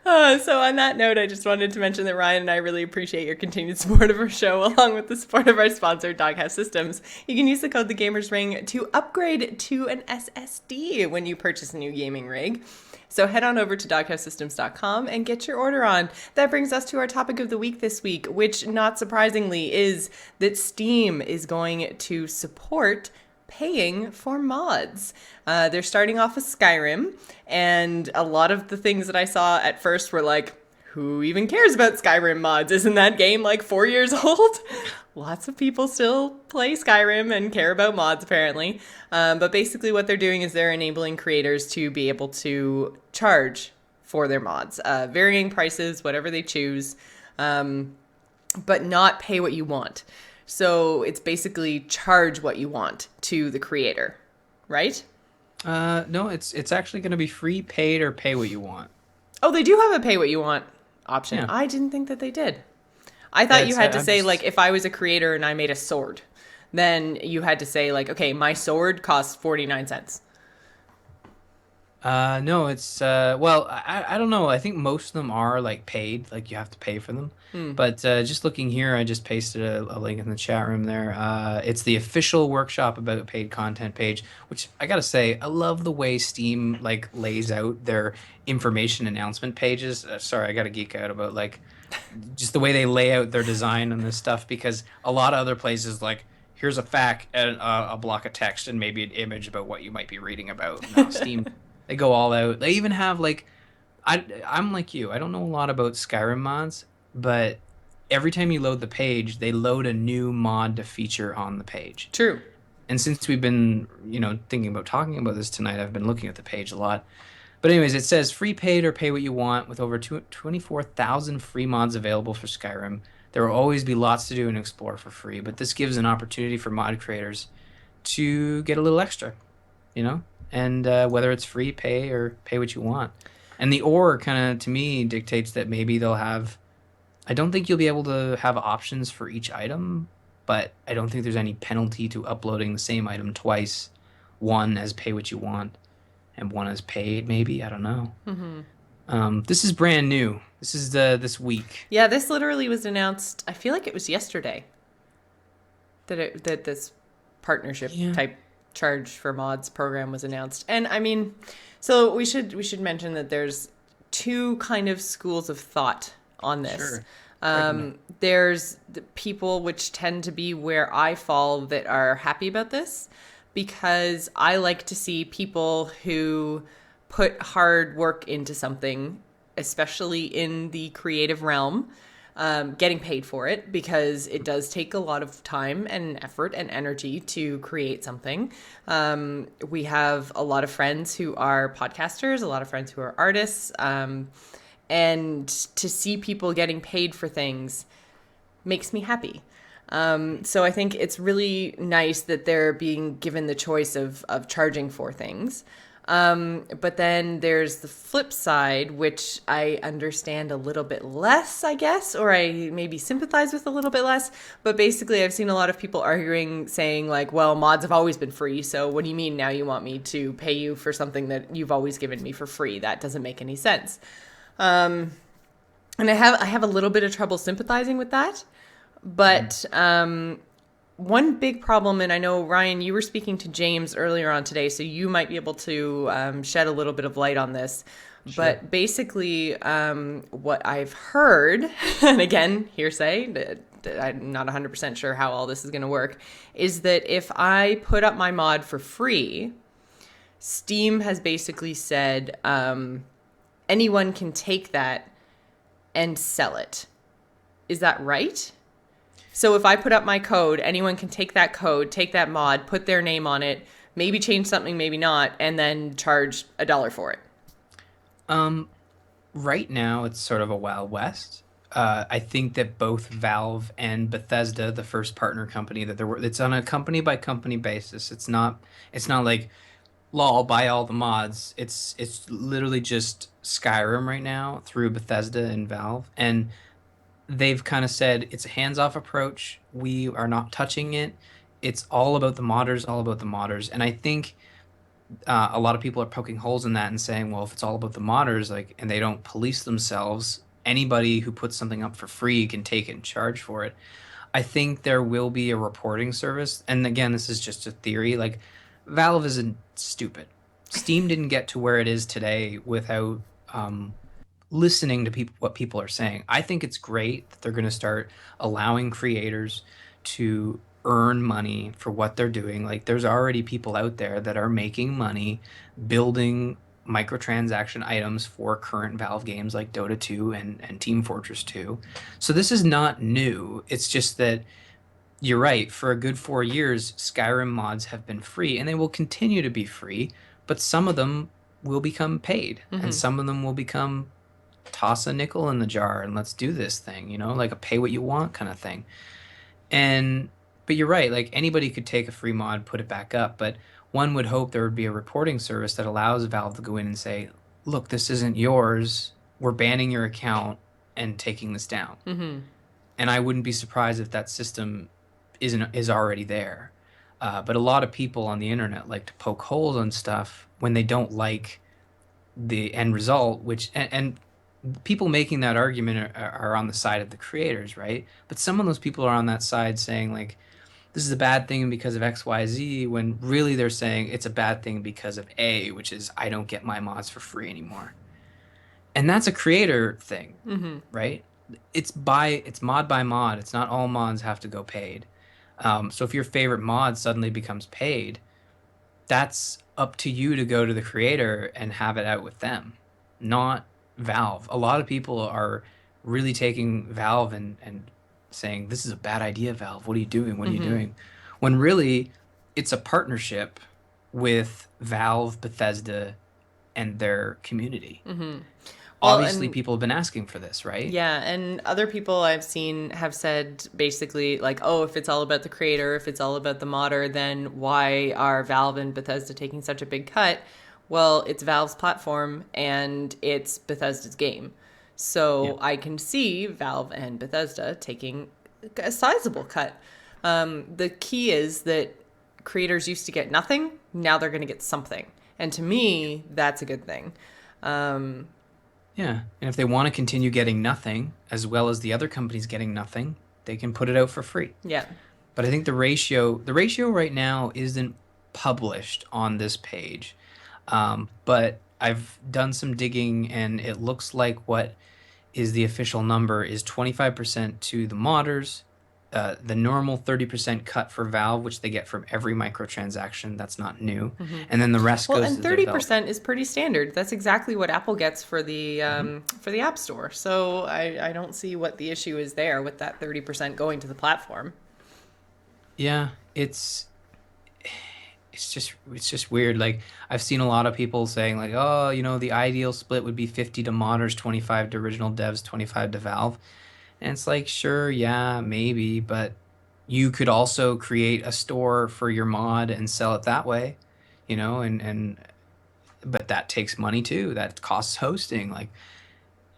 So on that note, I just wanted to mention that Ryan and I really appreciate your continued support of our show, along with the support of our sponsor, Doghouse Systems. You can use the code TheGamersRing to upgrade to an SSD when you purchase a new gaming rig. So head on over to doghousesystems.com and get your order on. That brings us to our topic of the week this week, which, not surprisingly, is that Steam is going to support paying for mods. They're starting off with Skyrim, and a lot of the things that I saw at first were like, who even cares about Skyrim mods? Isn't that game like 4 years old? Lots of people still play Skyrim and care about mods, apparently. But basically what they're doing is they're enabling creators to be able to charge for their mods. Varying prices, whatever they choose, but not pay what you want. So it's basically charge what you want to the creator, right? No, it's actually going to be free, paid, or pay what you want. Oh, they do have a pay what you want option. Yeah. I didn't think that they did. I thought you had to say, like, if I was a creator and I made a sword, then you had to say, like, okay, my sword costs 49 cents. No, it's well, I don't know. I think most of them are like paid, like you have to pay for them. But just looking here, I just pasted a link in the chat room there. It's the official workshop about paid content page, which I gotta say, I love the way Steam like lays out their information announcement pages. Sorry, I gotta geek out about like just the way they lay out their design and this stuff, because a lot of other places like here's a fact and a block of text and maybe an image about what you might be reading about. No, Steam. They go all out. They even have like, I'm like you. I don't know a lot about Skyrim mods, but every time you load the page, they load a new mod to feature on the page. True. And since we've been, thinking about talking about this tonight, I've been looking at the page a lot. But anyways, it says free, paid, or pay what you want with over 24,000 free mods available for Skyrim. There will always be lots to do and explore for free, but this gives an opportunity for mod creators to get a little extra, And whether it's free, pay, or pay what you want. And the or kind of, to me, dictates that maybe they'll have... I don't think you'll be able to have options for each item, but I don't think there's any penalty to uploading the same item twice. One as pay what you want, and one as paid, maybe? I don't know. Mm-hmm. This is brand new. This is this week. Yeah, this literally was announced, I feel like it was yesterday, that this partnership type charge for mods program was announced. And I mean, so we should mention that there's two kind of schools of thought on this. Sure. There's the people, which tend to be where I fall, that are happy about this, because I like to see people who put hard work into something, especially in the creative realm, getting paid for it, because it does take a lot of time and effort and energy to create something. We have a lot of friends who are podcasters, a lot of friends who are artists, and to see people getting paid for things makes me happy. So I think it's really nice that they're being given the choice of charging for things. But then there's the flip side, which I understand a little bit less, I guess, or I maybe sympathize with a little bit less. But basically, I've seen a lot of people arguing, saying like, well, mods have always been free. So what do you mean now you want me to pay you for something that you've always given me for free? That doesn't make any sense. And I have a little bit of trouble sympathizing with that. But one big problem, and I know, Ryan, you were speaking to James earlier on today, so you might be able to shed a little bit of light on this. Sure. But basically, what I've heard, and again, hearsay, I'm not 100% sure how all this is going to work, is that if I put up my mod for free, Steam has basically said anyone can take that and sell it. Is that right? So if I put up my code, anyone can take that code, take that mod, put their name on it, maybe change something, maybe not, and then charge $1 for it. Right now, it's sort of a Wild West. I think that both Valve and Bethesda, the first partner company that it's on a company by company basis. It's not like lol, buy all the mods. It's literally just Skyrim right now through Bethesda and Valve, and they've kind of said it's a hands-off approach. We are not touching it. It's all about the modders, all about the modders. And I think a lot of people are poking holes in that and saying, well, if it's all about the modders, like, and they don't police themselves, anybody who puts something up for free can take it and charge for it. I think there will be a reporting service. And again, this is just a theory. Like, Valve isn't stupid. Steam didn't get to where it is today without listening to people, what people are saying. I think it's great that they're going to start allowing creators to earn money for what they're doing. Like, there's already people out there that are making money building microtransaction items for current Valve games like Dota 2 and Team Fortress 2. So this is not new. It's just that you're right. For a good 4 years, Skyrim mods have been free and they will continue to be free, but some of them will become paid and some of them will become toss a nickel in the jar and let's do this thing, like a pay what you want kind of thing. And but you're right, like anybody could take a free mod, put it back up, but one would hope there would be a reporting service that allows Valve to go in and say, look, this isn't yours. We're banning your account and taking this down. And I wouldn't be surprised if that system is already there. But a lot of people on the internet like to poke holes on stuff when they don't like the end result, which and people making that argument are on the side of the creators, right? But some of those people are on that side saying like, this is a bad thing because of XYZ, when really they're saying it's a bad thing because of A, which is I don't get my mods for free anymore. And that's a creator thing, right? It's mod by mod. It's not all mods have to go paid. So if your favorite mod suddenly becomes paid, that's up to you to go to the creator and have it out with them, not Valve. A lot of people are really taking Valve and saying, this is a bad idea, Valve. What are you doing? What are you doing? When really it's a partnership with Valve, Bethesda, and their community. Well, Obviously, and people have been asking for this, right? yeah, and other people I've seen have said basically like, oh, if it's all about the creator, if it's all about the modder, then why are Valve and Bethesda taking such a big cut? Well, it's Valve's platform and it's Bethesda's game. Yeah. So I can see Valve and Bethesda taking a sizable cut. The key is that creators used to get nothing, now they're going to get something. And to me, that's a good thing. Yeah. And if they want to continue getting nothing, as well as the other companies getting nothing, they can put it out for free. Yeah. But I think the ratio right now isn't published on this page. But I've done some digging and it looks like what is the official number is 25% to the modders, the normal 30% cut for Valve, which they get from every microtransaction. That's not new. And then the rest Well, goes and to the developer. 30% is pretty standard. That's exactly what Apple gets for the App Store. So I don't see what the issue is there with that 30% going to the platform. Yeah, it's just weird. Like I've seen a lot of people saying like, oh, the ideal split would be 50 to modders, 25 to original devs, 25 to Valve. And it's like, sure, yeah, maybe, but you could also create a store for your mod and sell it that way, and but that takes money too. That costs hosting, like,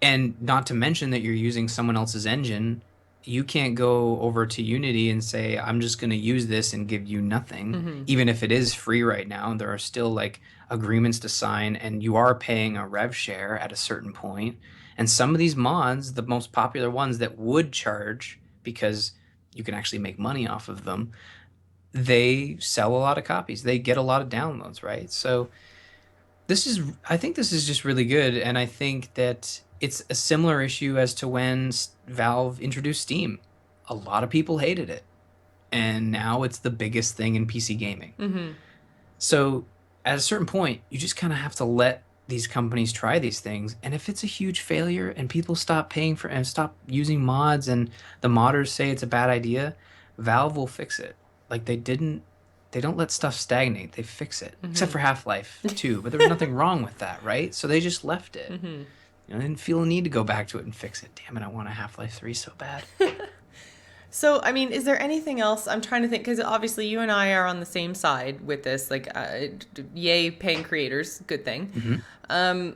and not to mention that you're using someone else's engine. You can't go over to Unity and say, I'm just going to use this and give you nothing. Even if it is free right now, there are still like agreements to sign and you are paying a rev share at a certain point. And some of these mods, the most popular ones that would charge because you can actually make money off of them, they sell a lot of copies. They get a lot of downloads, right? So I think this is just really good, and I think that it's a similar issue as to when Valve introduced Steam. A lot of people hated it, and now it's the biggest thing in PC gaming. So at a certain point, you just kind of have to let these companies try these things, and if it's a huge failure and people stop paying for and stop using mods, and the modders say it's a bad idea, Valve will fix it. Like they don't let stuff stagnate. They fix it, except for Half-Life 2. But there was nothing wrong with that, right? So they just left it. They didn't feel a need to go back to it and fix it. Damn it, I want a Half-Life 3 so bad. So, I mean, is there anything else? I'm trying to think because obviously you and I are on the same side with this. Like, yay, paying creators, good thing. Hmm.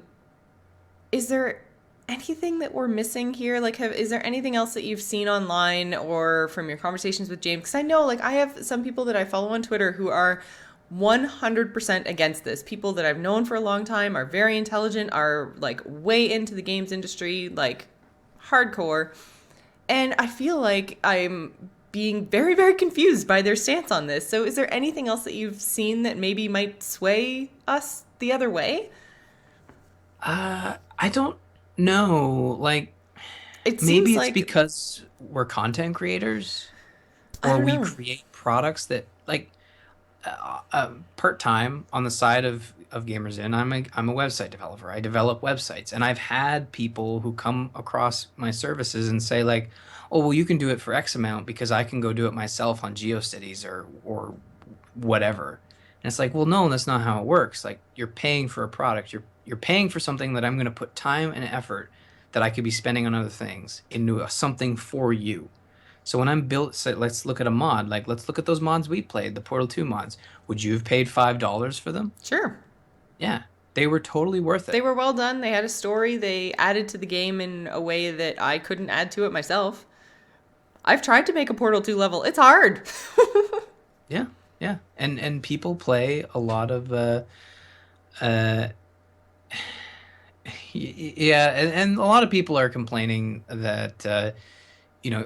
Is there anything that we're missing here? Like, is there anything else that you've seen online or from your conversations with James? Because I know, like, I have some people that I follow on Twitter who are 100% against this. People that I've known for a long time are very intelligent, are like way into the games industry, like hardcore. And I feel like I'm being very, very confused by their stance on this. So, is there anything else that you've seen that maybe might sway us the other way? I don't know. Like, It seems maybe it's like, because we're content creators I or don't we know. create products that like part time on the side of Gamers Inn. I'm a website developer. I develop websites, and I've had people who come across my services and say like, "Oh, well, you can do it for X amount because I can go do it myself on GeoCities or whatever." And it's like, well, no, that's not how it works. Like, you're paying for a product. You're paying for something that I'm going to put time and effort that I could be spending on other things into something for you. So when I'm built, so let's look at a mod. Like, let's look at those mods we played, the Portal 2 mods. Would you have paid $5 for them? Sure. Yeah, they were totally worth They it. were well done. They had a story. They added to the game in a way that I couldn't add to it myself. I've tried to make a Portal 2 level. It's hard. Yeah, yeah. And people play a lot of uh yeah, and a lot of people are complaining that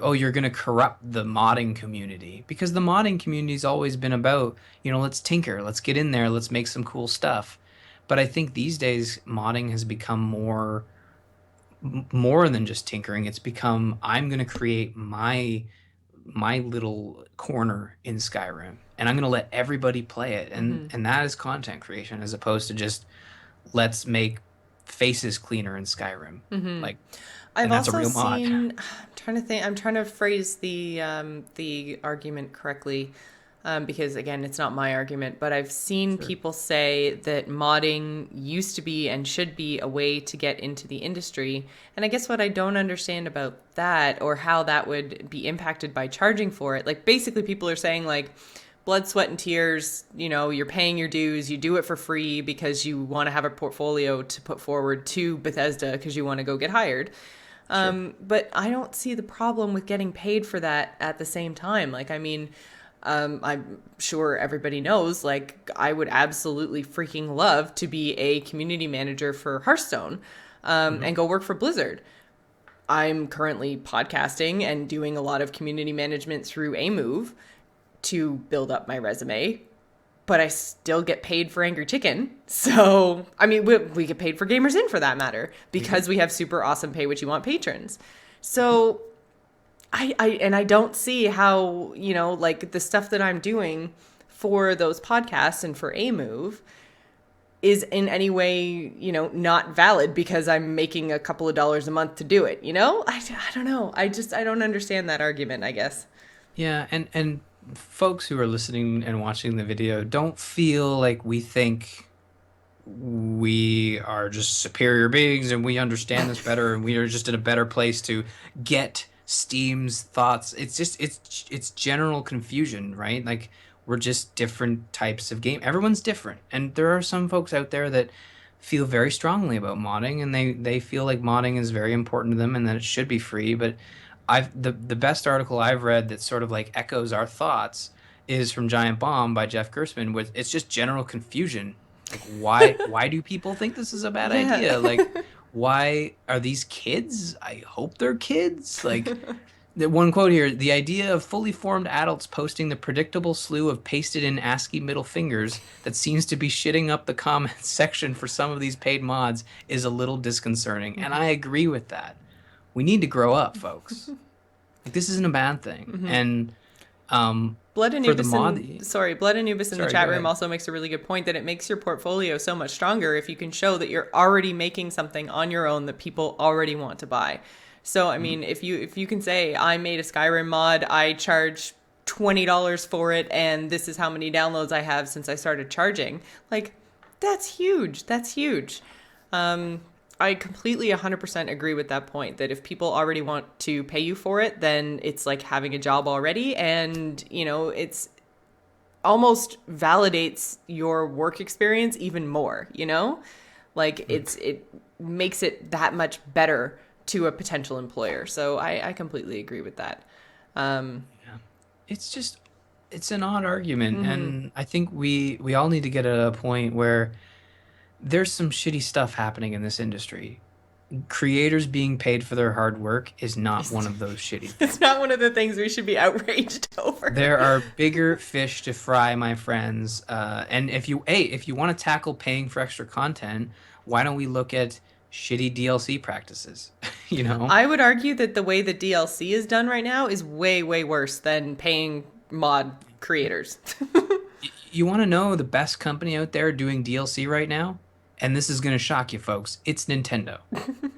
oh, you're going to corrupt the modding community because the modding community's always been about, let's tinker, let's get in there, let's make some cool stuff. But I think these days modding has become more than just tinkering. It's become, I'm going to create my little corner in Skyrim and I'm going to let everybody play it, and that is content creation as opposed to just let's make faces cleaner in Skyrim. Like, I've and that's a also real mod. seen. I'm trying to think. I'm trying to phrase the argument correctly, because again, it's not my argument. But I've seen Sure. people say that modding used to be and should be a way to get into the industry. And I guess what I don't understand about that, or how that would be impacted by charging for it, like basically people are saying like blood, sweat, and tears, you're paying your dues, you do it for free because you want to have a portfolio to put forward to Bethesda because you want to go get hired. Sure. But I don't see the problem with getting paid for that at the same time. Like, I mean, I'm sure everybody knows, like, I would absolutely freaking love to be a community manager for Hearthstone, Hmm. and go work for Blizzard. I'm currently podcasting and doing a lot of community management through a move to build up my resume, but I still get paid for Angry Chicken. So, I mean, we get paid for Gamers Inn for that matter We do. because we have super awesome pay what you want patrons. So, I don't see how, like the stuff that I'm doing for those podcasts and for a move is in any way, not valid because I'm making a couple of dollars a month to do it, I don't know. I don't understand that argument, I guess. Yeah, and folks who are listening and watching the video, don't feel like we think we are just superior beings and we understand this better and we are just in a better place to get Steam's thoughts. It's just it's general confusion, right? Like, we're just different types of game. Everyone's different. And there are some folks out there that feel very strongly about modding, and they feel like modding is very important to them and that it should be free. But the best article I've read that sort of like echoes our thoughts is from Giant Bomb by Jeff Gerstmann, with it's just general confusion. Like, why do people think this is a bad idea? Yeah. Like, why are these kids? I hope they're kids. Like, the one quote here, the idea of fully formed adults posting the predictable slew of pasted in ASCII middle fingers that seems to be shitting up the comments section for some of these paid mods is a little disconcerting. And I agree with that. We need to grow up, folks. Like, this isn't a bad thing. And Blood for the Anubis mod, in sorry, Blood Anubis in the sorry, go chat room ahead. also makes a really good point that it makes your portfolio so much stronger if you can show that you're already making something on your own that people already want to buy. So I Mhm. mean, if you can say I made a Skyrim mod, I charge $20 for it, and this is how many downloads I have since I started charging. Like, that's huge. That's huge. I completely 100% agree with that point, that if people already want to pay you for it, then it's like having a job already. And, it's almost validates your work experience even more, Like it makes it that much better to a potential employer. So I completely agree with that. Yeah. It's just it's an odd argument, and I think we all need to get at a point where there's some shitty stuff happening in this industry. Creators being paid for their hard work is not one of those shitty It's things. not one of the things we should be outraged over. There are bigger fish to fry, my friends. And if you want to tackle paying for extra content, why don't we look at shitty DLC practices? You know? I would argue that the way the DLC is done right now is way, way worse than paying mod creators. You want to know the best company out there doing DLC right now? And this is going to shock you folks. It's Nintendo.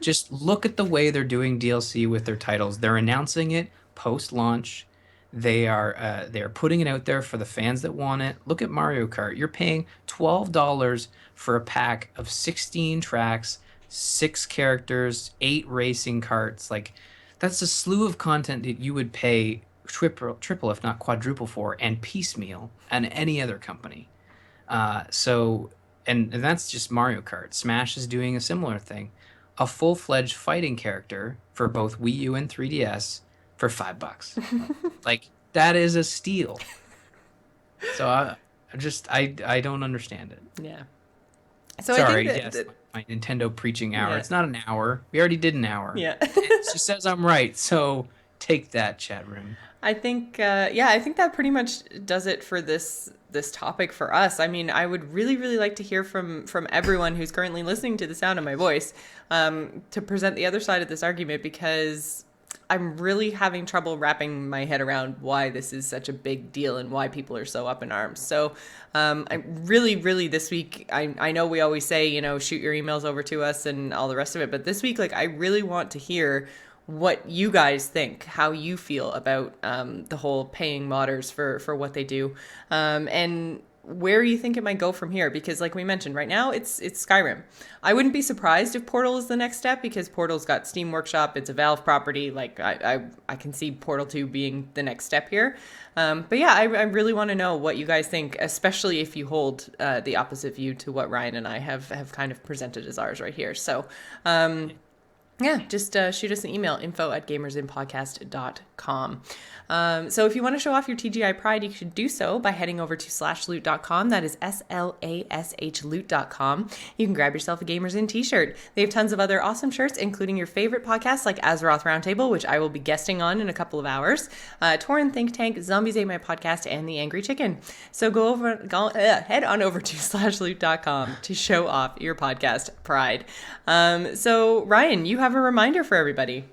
Just look at the way they're doing DLC with their titles. They're announcing it post-launch. They're putting it out there for the fans that want it. Look at Mario Kart. You're paying $12 for a pack of 16 tracks, 6 characters, 8 racing carts. Like that's a slew of content that you would pay triple if not quadruple for and piecemeal at any other company. And that's just Mario Kart. Smash is doing a similar thing. A full-fledged fighting character for both Wii U and 3DS for $5. Like that is a steal. So I don't understand it. Yeah. So Sorry, I think yes, my Nintendo preaching hour. Yeah. It's not an hour. We already did an hour. Yeah. She says I'm right, so take that, chat room. I think I think that pretty much does it for this topic for us. I mean, I would really, really like to hear from everyone who's currently listening to the sound of my voice, to present the other side of this argument, because I'm really having trouble wrapping my head around why this is such a big deal and why people are so up in arms. So I really, really this week, I know we always say, shoot your emails over to us and all the rest of it, but this week, like, I really want to hear what you guys think, how you feel about the whole paying modders for what they do, and where you think it might go from here. Because like we mentioned, right now it's Skyrim. I wouldn't be surprised if Portal is the next step, because Portal's got Steam Workshop, it's a Valve property. Like I can see Portal 2 being the next step here. But yeah, I really want to know what you guys think, especially if you hold the opposite view to what Ryan and I have kind of presented as ours right here. So yeah, just shoot us an email, info@gamersinpodcast.com. So if you want to show off your TGI pride, you should do so by heading over to /loot.com. That is SLASH loot.com. You can grab yourself a Gamers In t-shirt. They have tons of other awesome shirts, including your favorite podcasts like Azeroth Roundtable, which I will be guesting on in a couple of hours, Torin Think Tank, Zombies Ate My Podcast, and The Angry Chicken. So head on over to /loot.com to show off your podcast pride. So Ryan, you have a reminder for everybody.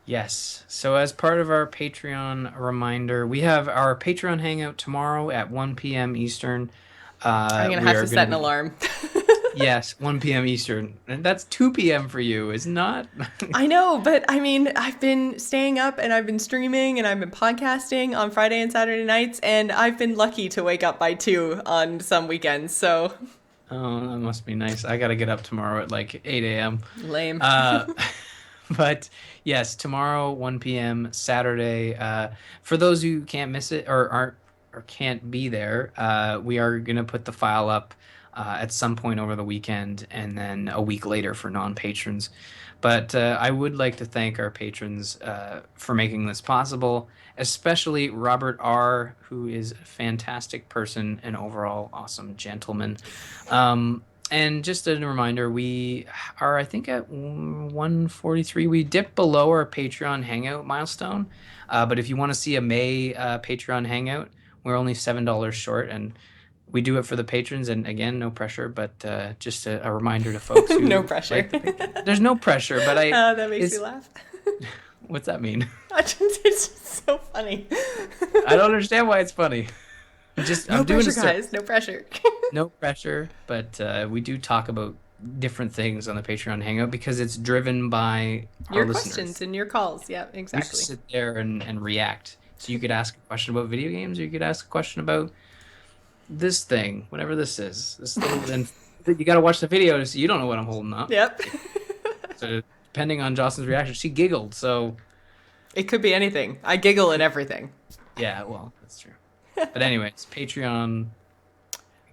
Yes. So as part of our Patreon reminder, we have our Patreon hangout tomorrow at 1 p.m. Eastern. I'm going to have to set an alarm. Yes, 1 p.m. Eastern. And that's 2 p.m. for you, is not? I know, but I mean, I've been staying up and I've been streaming and I've been podcasting on Friday and Saturday nights, and I've been lucky to wake up by 2 on some weekends, so... Oh, that must be nice. I got to get up tomorrow at like 8 a.m. Lame. But yes, tomorrow, 1 p.m., Saturday. For those who can't miss it or can't be there, we are going to put the file up at some point over the weekend and then a week later for non-patrons. But I would like to thank our patrons for making this possible, especially Robert R., who is a fantastic person and overall awesome gentleman. And just a reminder, we are, I think, at 143. We dipped below our Patreon Hangout milestone. But if you want to see a May Patreon Hangout, we're only $7 short. And we do it for the patrons. And again, no pressure, but just a reminder to folks who... No pressure. There's no pressure, but I... that makes me laugh. What's that mean? It's just so funny. I don't understand why it's funny. I'm doing pressure, guys. No pressure. No pressure, but we do talk about different things on the Patreon Hangout because it's driven by your our questions listeners. And your calls. Yeah, exactly. We sit there and react. So you could ask a question about video games, or you could ask a question about this thing, whatever this is. This little, and you got to watch the video so you don't know what I'm holding up. Yep. So depending on Jocelyn's reaction, she giggled. So It could be anything. I giggle at everything. yeah, well, that's true. But anyways, Patreon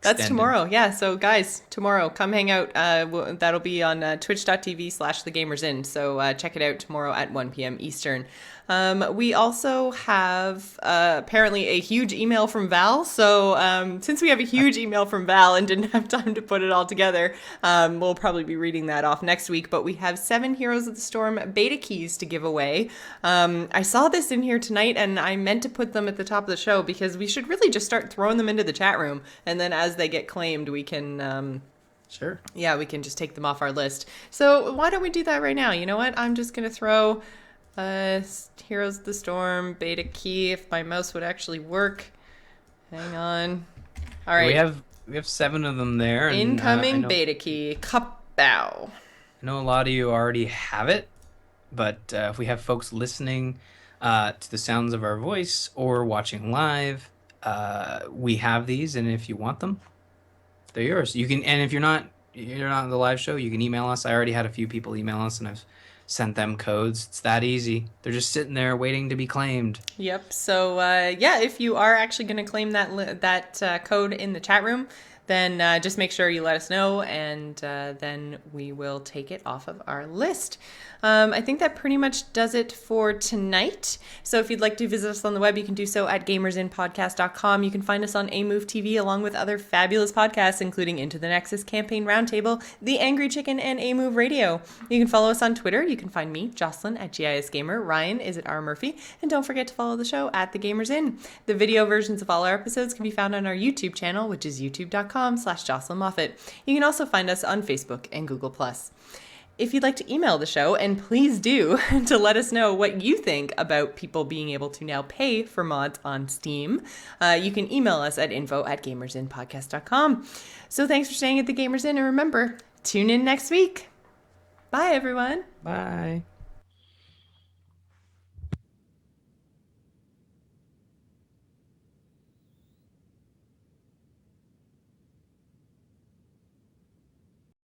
That's extended. tomorrow. Yeah. So, guys, tomorrow, come hang out. That'll be on twitch.tv/thegamersin. So, check it out tomorrow at 1 p.m. Eastern. We also have apparently a huge email from Val. So, since we have a huge email from Val and didn't have time to put it all together, we'll probably be reading that off next week. But we have 7 Heroes of the Storm beta keys to give away. I saw this in here tonight and I meant to put them at the top of the show because we should really just start throwing them into the chat room. And then as they get claimed, we can Sure. yeah, we can just take them off our list. So why don't we do that right now? You know what? I'm just gonna throw Heroes of the Storm beta key if my mouse would actually work. Hang on. All right. We have 7 of them there. And, Incoming beta key. Kapow. I know a lot of you already have it, but if we have folks listening to the sounds of our voice or watching live, we have these, and if you want them, they're yours. You can, and if you're not on the live show, you can email us. I already had a few people email us, and I've sent them codes. It's that easy. They're just sitting there waiting to be claimed. Yep. So yeah, if you are actually going to claim that code in the chat room, then just make sure you let us know, and then we will take it off of our list. I think that pretty much does it for tonight. So if you'd like to visit us on the web, you can do so at gamersinpodcast.com. You can find us on AMove TV along with other fabulous podcasts, including Into the Nexus, Campaign Roundtable, The Angry Chicken, and AMove Radio. You can follow us on Twitter. You can find me, Jocelyn, at GIS Gamer. Ryan is at R Murphy. And don't forget to follow the show at The Gamers Inn. The video versions of all our episodes can be found on our YouTube channel, which is youtube.com/Jocelyn Moffat. You can also find us on Facebook and Google+. If you'd like to email the show, and please do, to let us know what you think about people being able to now pay for mods on Steam, you can email us at info@gamersinpodcast.com. So thanks for staying at the Gamers Inn, and remember, tune in next week. Bye, everyone. Bye.